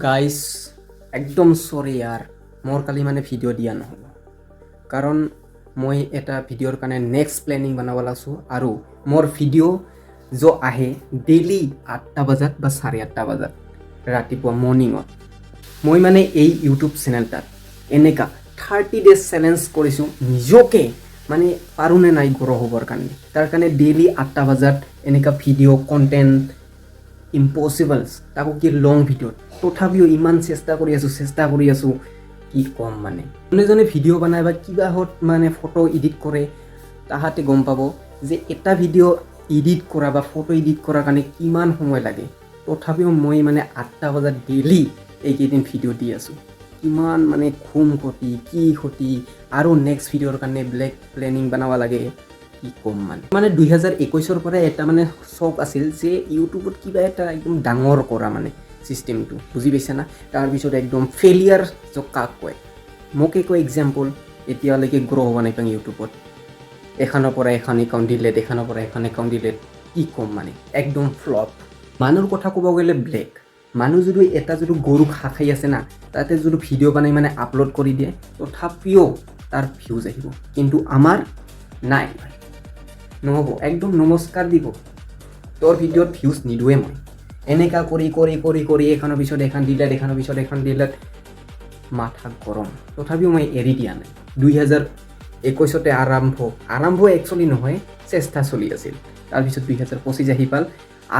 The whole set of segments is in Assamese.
গাইজ একদম সৰি ইয়াৰ মোৰ কালি মানে ভিডিঅ' দিয়া নহ'ব কাৰণ মই এটা ভিডিঅ'ৰ কাৰণে নেক্সট প্লেনিং বনাব লাগছোঁ আৰু মোৰ ভিডিঅ' আহে ডেইলি 8টা বজাত বা 8:30 বজাত ৰাতিপুৱা মৰ্ণিঙত মই মানে এই ইউটিউব চেনেলটাত এনেকা 30 days চেলেঞ্জ কৰিছোঁ নিজকে মানে পাৰোঁনে নাই গ্ৰ' হ'বৰ কাৰণে তাৰ কাৰণে ডেইলি 8টা বজাত এনেকা ভিডিঅ' কণ্টেণ্ট ইম্পচিবলছ তাকো কি লং ভিডিঅ'ত তথাপিও ইমান চেষ্টা কৰি আছোঁ কি কম মানে যোনে ভিডিঅ' বনায় বা কিবাহত মানে ফটো এডিট কৰে তাহাঁতে গম পাব যে এটা ভিডিঅ' এডিট কৰা বা ফটো এডিট কৰাৰ কাৰণে কিমান সময় লাগে তথাপিও মই মানে 8টা বজাত ডেইলি এইকেইদিন ভিডিঅ' দি আছোঁ কিমান মানে ঘুম ক্ষতি আৰু নেক্সট ভিডিঅ'ৰ কাৰণে ব্লেক প্লেনিং বনাব লাগে কি কম মানে 2021 পৰা এটা মানে চখ আছিল যে ইউটিউবত কিবা এটা একদম ডাঙৰ কৰা মানে চিষ্টেমটো বুজি পাইছা না তাৰপিছত একদম ফেইলিয়াৰ কাক কয় মোক একো এক্সাম্পল এতিয়ালৈকে গ্ৰ' হোৱা নাই পাওঁ ইউটিউবত এখনৰ পৰা এখন একাউণ্ট ডিলেট এখনৰ পৰা এখন একাউণ্ট ডিলেট কি ক'ম মানে একদম ফ্লপ মানুহৰ কথা ক'ব গ'লে ব্লেক মানুহ যদি এটা যদি গৰু খাই আছে না তাতে যদি ভিডিঅ' বনাই মানে আপলোড কৰি দিয়ে তথাপিও তাৰ ভিউজ আহিব কিন্তু আমাৰ নাই নহ'ব একদম নমস্কাৰ দিব তোৰ ভিডিঅ'ত ভিউজ নিদোৱে মই এনেকা কৰি এখনৰ পিছত এখন ডিলেট মাথা গৰম তথাপিও মই এৰি দিয়া নাই 2021 আৰম্ভ একচুৱেলি নহয় চেষ্টা চলি আছিল তাৰপিছত 2025 আহি পাল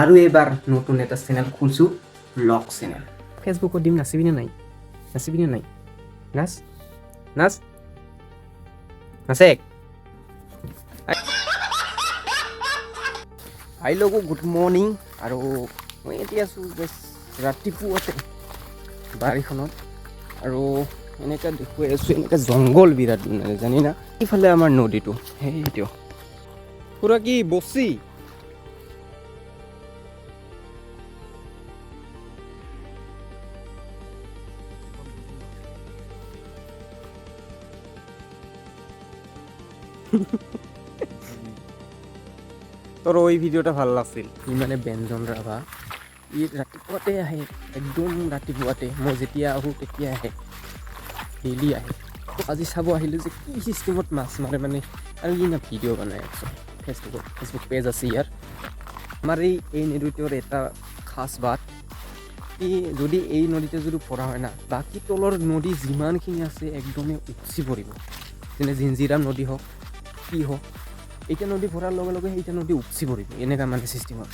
আৰু এবাৰ নতুন এটা চেনেল খুলিছোঁ ব্লগ চেনেল ফেচবুকত দিম নাচিবিনে নাই নাচে হাই লগো গুড মৰ্ণিং আৰু মই এতিয়া আছোঁ ৰাতিপুৱাতে বাৰীখনত আৰু এনেকৈ দেখুৱাই আছোঁ এনেকৈ জংঘল বিৰাট মানে জানি না ইফালে আমাৰ নদীটো সেইটো পুৰা কি বচি তোৰ ওই ভিডিওটা ভাল লাগছিল ই মানে ব্যঞ্জন ৰাভা ই ৰাতিপুৱাতে আহে একদম ৰাতিপুৱাতে মই যেতিয়া আহোঁ তেতিয়া আহে ডেইলি আহে আজি চাব আহিলোঁ যে কি চিষ্টেমত মাছ মাৰে মানে আৰু ই না ভিডিঅ' বনাই ফেচবুক পেজ আছে ইয়াৰ আমাৰ এই নদীটোৰ এটা খাছ বাট ই যদি এই নদীতে যদি পৰা হয় না বাকী তলৰ নদী যিমানখিনি আছে একদমেই উপচি পৰিব যেনে জিঞ্জিৰাম নদী হওক কি হওক এতিয়া নদী ভৰাৰ লগে লগে সেইটা নদী উপচি পৰিব এনেকুৱা মানে চিষ্টেমত